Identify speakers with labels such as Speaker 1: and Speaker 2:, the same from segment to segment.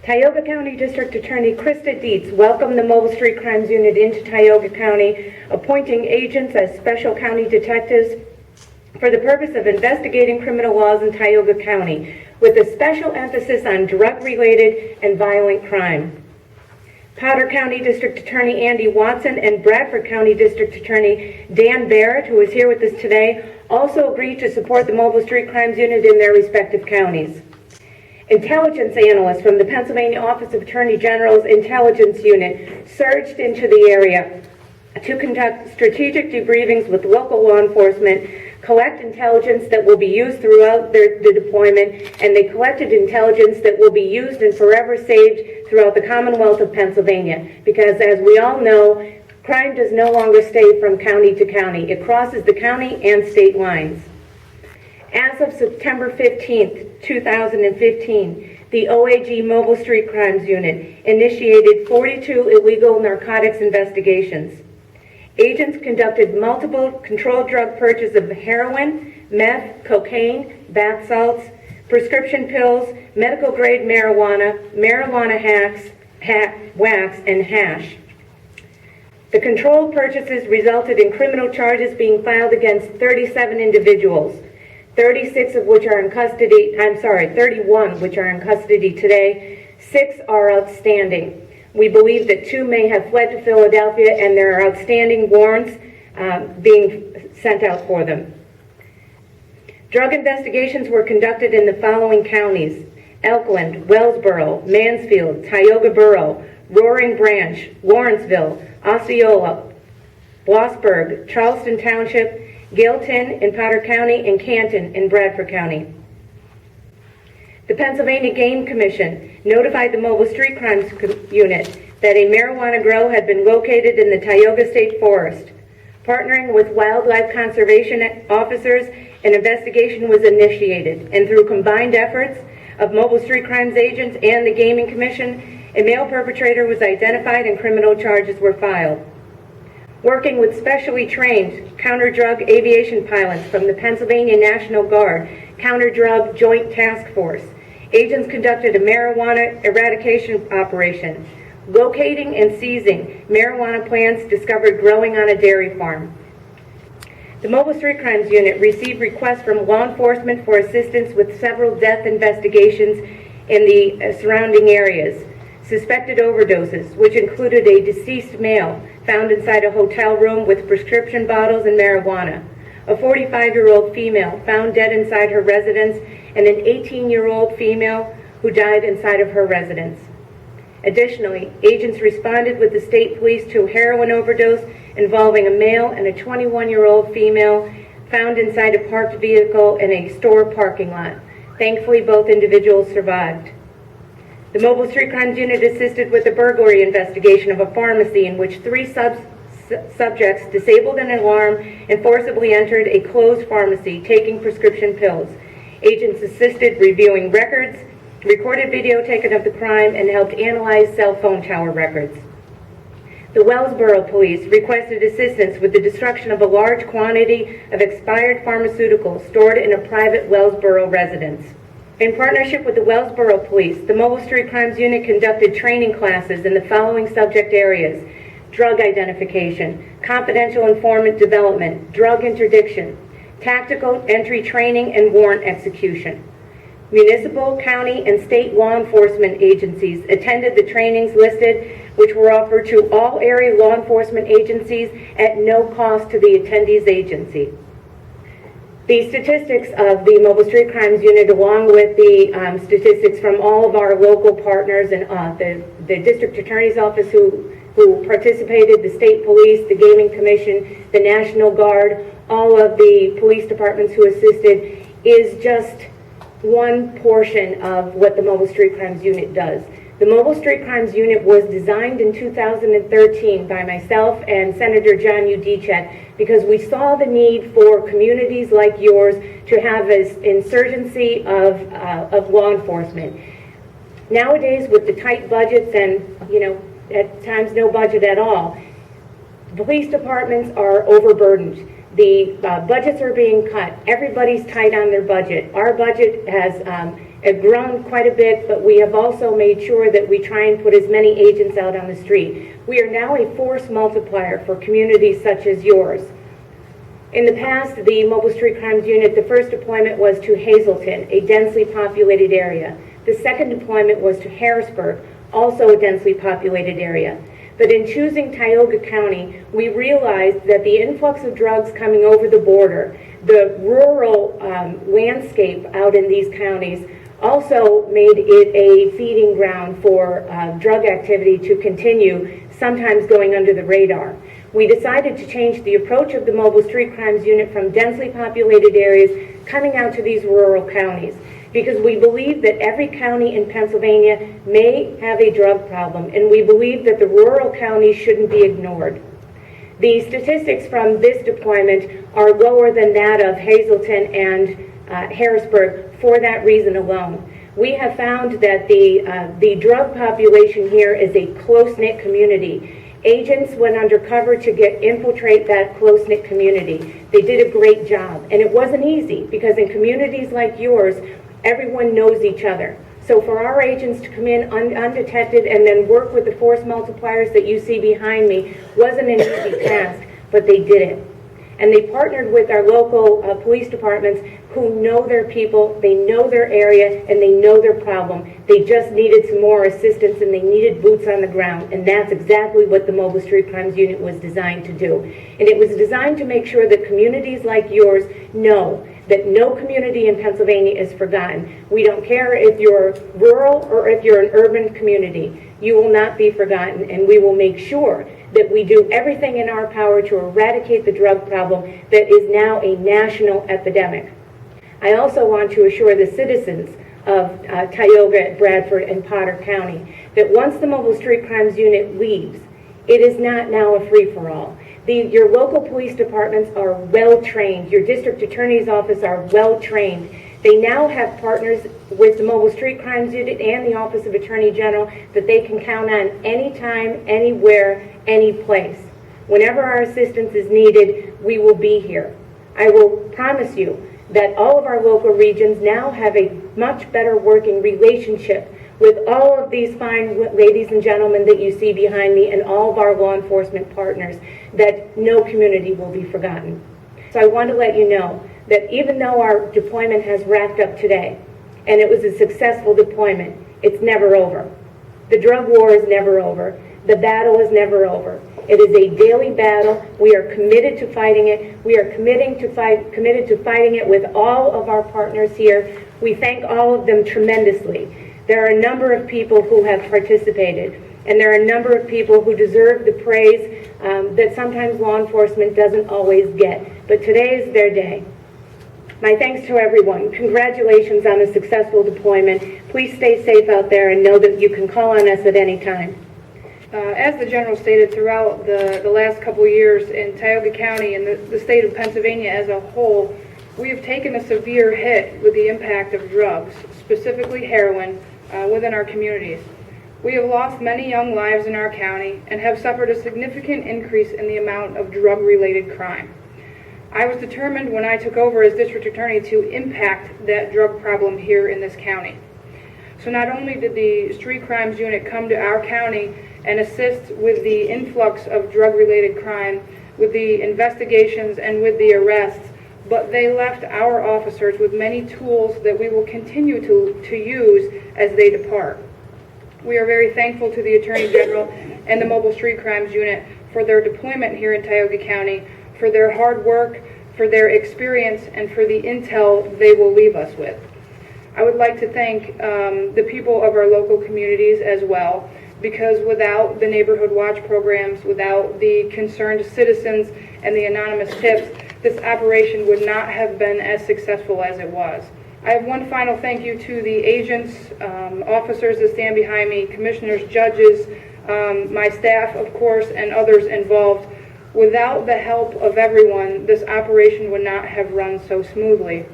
Speaker 1: Tioga County District Attorney Krista Deats welcomed the Mobile Street Crimes Unit into Tioga County, appointing agents as special county detectives for the purpose of investigating criminal laws in Tioga County, with a special emphasis on drug-related and violent crime. Potter County District Attorney Andy Watson and Bradford County District Attorney Dan Barrett, who is here with us today, also agreed to support the Mobile Street Crimes Unit in their respective counties. Intelligence analysts from the Pennsylvania Office of Attorney General's Intelligence Unit surged into the area to conduct strategic debriefings with local law enforcement, collect intelligence that will be used throughout the deployment, and they collected intelligence that will be used and forever saved throughout the Commonwealth of Pennsylvania. Because as we all know, crime does no longer stay from county to county. It crosses the county and state lines. As of September 15th, 2015, the OAG Mobile Street Crimes Unit initiated 42 illegal narcotics investigations. Agents conducted multiple controlled drug purchases of heroin, meth, cocaine, bath salts, prescription pills, medical-grade marijuana, wax, and hash. The controlled purchases resulted in criminal charges being filed against 37 individuals. 31 which are in custody today. 6 are outstanding. We believe that 2 may have fled to Philadelphia, and there are outstanding warrants being sent out for them. Drug investigations were conducted in the following counties: Elkland, Wellsboro, Mansfield, Tioga Borough, Roaring Branch, Lawrenceville, Osceola, Blossburg, Charleston Township, Gailton in Potter County, and Canton in Bradford County. The Pennsylvania Game Commission notified the Mobile Street Crimes Unit that a marijuana grow had been located in the Tioga State Forest. Partnering with wildlife conservation officers, an investigation was initiated, and through combined efforts of Mobile Street Crimes agents and the Gaming Commission, a male perpetrator was identified and criminal charges were filed. Working with specially trained counter-drug aviation pilots from the Pennsylvania National Guard Counter-Drug Joint Task Force, agents conducted a marijuana eradication operation, locating and seizing marijuana plants discovered growing on a dairy farm. The Mobile Street Crimes Unit received requests from law enforcement for assistance with several death investigations in the surrounding areas. Suspected overdoses, which included a deceased male found inside a hotel room with prescription bottles and marijuana, a 45-year-old female found dead inside her residence, and an 18-year-old female who died inside of her residence. Additionally, agents responded with the state police to a heroin overdose involving a male and a 21-year-old female found inside a parked vehicle in a store parking lot. Thankfully, both individuals survived. The Mobile Street Crimes Unit assisted with the burglary investigation of a pharmacy in which 3 subjects disabled an alarm and forcibly entered a closed pharmacy taking prescription pills. Agents assisted reviewing records, recorded video taken of the crime, and helped analyze cell phone tower records. The Wellsboro police requested assistance with the destruction of a large quantity of expired pharmaceuticals stored in a private Wellsboro residence. In partnership with the Wellsboro Police, the Mobile Street Crimes Unit conducted training classes in the following subject areas: drug identification, confidential informant development, drug interdiction, tactical entry training, and warrant execution. Municipal, county, and state law enforcement agencies attended the trainings listed, which were offered to all area law enforcement agencies at no cost to the attendees' agency. The statistics of the Mobile Street Crimes Unit, along with the statistics from all of our local partners and the District Attorney's Office who participated, the State Police, the Gaming Commission, the National Guard, all of the police departments who assisted, is just one portion of what the Mobile Street Crimes Unit does. The Mobile Street Crimes Unit was designed in 2013 by myself and Senator John Udichet because we saw the need for communities like yours to have an insurgency of law enforcement. Nowadays, with the tight budgets and, at times no budget at all, police departments are overburdened. The budgets are being cut. Everybody's tight on their budget. Our budget has grown quite a bit, but we have also made sure that we try and put as many agents out on the street. We are now a force multiplier for communities such as yours. In the past, the Mobile Street Crimes Unit, the first deployment was to Hazleton, a densely populated area. The second deployment was to Harrisburg, also a densely populated area. But in choosing Tioga County, we realized that the influx of drugs coming over the border, the rural landscape out in these counties, also made it a feeding ground for drug activity to continue, sometimes going under the radar. We decided to change the approach of the Mobile Street Crimes Unit from densely populated areas coming out to these rural counties, because we believe that every county in Pennsylvania may have a drug problem, and we believe that the rural counties shouldn't be ignored. The statistics from this deployment are lower than that of Hazleton and Harrisburg for that reason alone. We have found that the drug population here is a close-knit community. Agents went undercover to infiltrate that close-knit community. They did a great job, and it wasn't easy, because in communities like yours, everyone knows each other. So for our agents to come in undetected and then work with the force multipliers that you see behind me wasn't an easy task, but they did it. And they partnered with our local police departments who know their people, they know their area, and they know their problem. They just needed some more assistance, and they needed boots on the ground. And that's exactly what the Mobile Street Crimes Unit was designed to do. And it was designed to make sure that communities like yours know that no community in Pennsylvania is forgotten. We don't care if you're rural or if you're an urban community. You will not be forgotten, and we will make sure that we do everything in our power to eradicate the drug problem that is now a national epidemic. I also want to assure the citizens of Tioga, Bradford, and Potter County that once the Mobile Street Crimes Unit leaves, it is not now a free-for-all. Your local police departments are well-trained. Your district attorney's office are well-trained. They now have partners with the Mobile Street Crimes Unit and the Office of Attorney General that they can count on anytime, anywhere, any place. Whenever our assistance is needed, we will be here. I will promise you that all of our local regions now have a much better working relationship with all of these fine ladies and gentlemen that you see behind me and all of our law enforcement partners, that no community will be forgotten. So I want to let you know that even though our deployment has wrapped up today, and it was a successful deployment, it's never over. The drug war is never over. The battle is never over. It is a daily battle. We are committed to fighting it. We are committed to fighting it with all of our partners here. We thank all of them tremendously. There are a number of people who have participated, and there are a number of people who deserve the praise that sometimes law enforcement doesn't always get. But today is their day. My thanks to everyone. Congratulations on a successful deployment. Please stay safe out there and know that you can call on us at any time.
Speaker 2: As the General stated, throughout the last couple of years in Tioga County and the state of Pennsylvania as a whole, we have taken a severe hit with the impact of drugs, specifically heroin, within our communities. We have lost many young lives in our county and have suffered a significant increase in the amount of drug-related crime. I was determined when I took over as district attorney to impact that drug problem here in this county. So not only did the Street Crimes Unit come to our county and assist with the influx of drug-related crime, with the investigations and with the arrests, but they left our officers with many tools that we will continue to use as they depart. We are very thankful to the Attorney General and the Mobile Street Crimes Unit for their deployment here in Tioga County, for their hard work, for their experience, and for the intel they will leave us with. I would like to thank the people of our local communities as well, because without the Neighborhood Watch programs, without the concerned citizens and the anonymous tips, this operation would not have been as successful as it was. I have one final thank you to the agents, officers that stand behind me, commissioners, judges, my staff, of course, and others involved. Without the help of everyone, this operation would not have run so smoothly.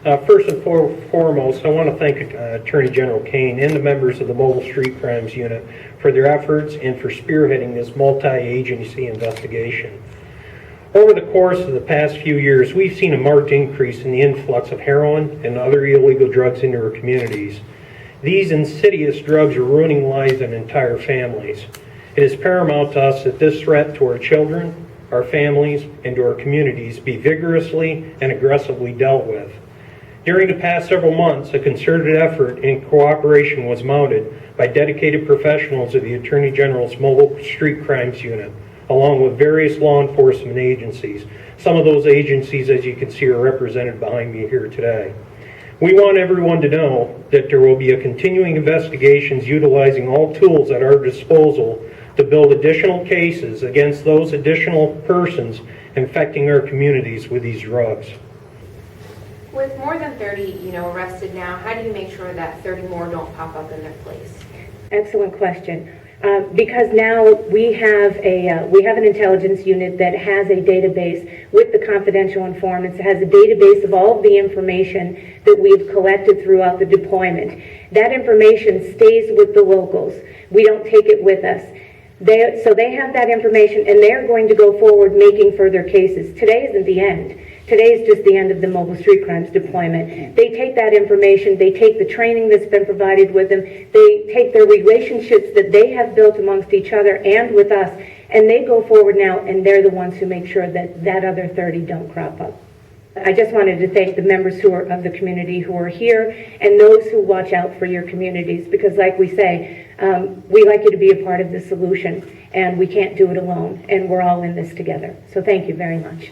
Speaker 3: First and foremost, I want to thank Attorney General Kane and the members of the Mobile Street Crimes Unit for their efforts and for spearheading this multi-agency investigation. Over the course of the past few years, we've seen a marked increase in the influx of heroin and other illegal drugs into our communities. These insidious drugs are ruining lives and entire families. It is paramount to us that this threat to our children, our families, and to our communities be vigorously and aggressively dealt with. During the past several months, a concerted effort in cooperation was mounted by dedicated professionals of the Attorney General's Mobile Street Crimes Unit, along with various law enforcement agencies. Some of those agencies, as you can see, are represented behind me here today. We want everyone to know that there will be a continuing investigations utilizing all tools at our disposal to build additional cases against those additional persons infecting our communities with these drugs.
Speaker 4: With more than 30, arrested now, how do you make sure that 30 more don't pop up in their place?
Speaker 1: Excellent question. Because now we have an intelligence unit that has a database with the confidential informants. It has a database of all of the information that we've collected throughout the deployment. That information stays with the locals. We don't take it with us. So they have that information, and they're going to go forward making further cases. Today isn't the end. Today is just the end of the mobile street crimes deployment. They take that information, they take the training that's been provided with them, they take their relationships that they have built amongst each other and with us, and they go forward now, and they're the ones who make sure that that other 30 don't crop up. I just wanted to thank the members who are of the community who are here and those who watch out for your communities, because like we say, we like you to be a part of the solution, and we can't do it alone, and we're all in this together. So thank you very much.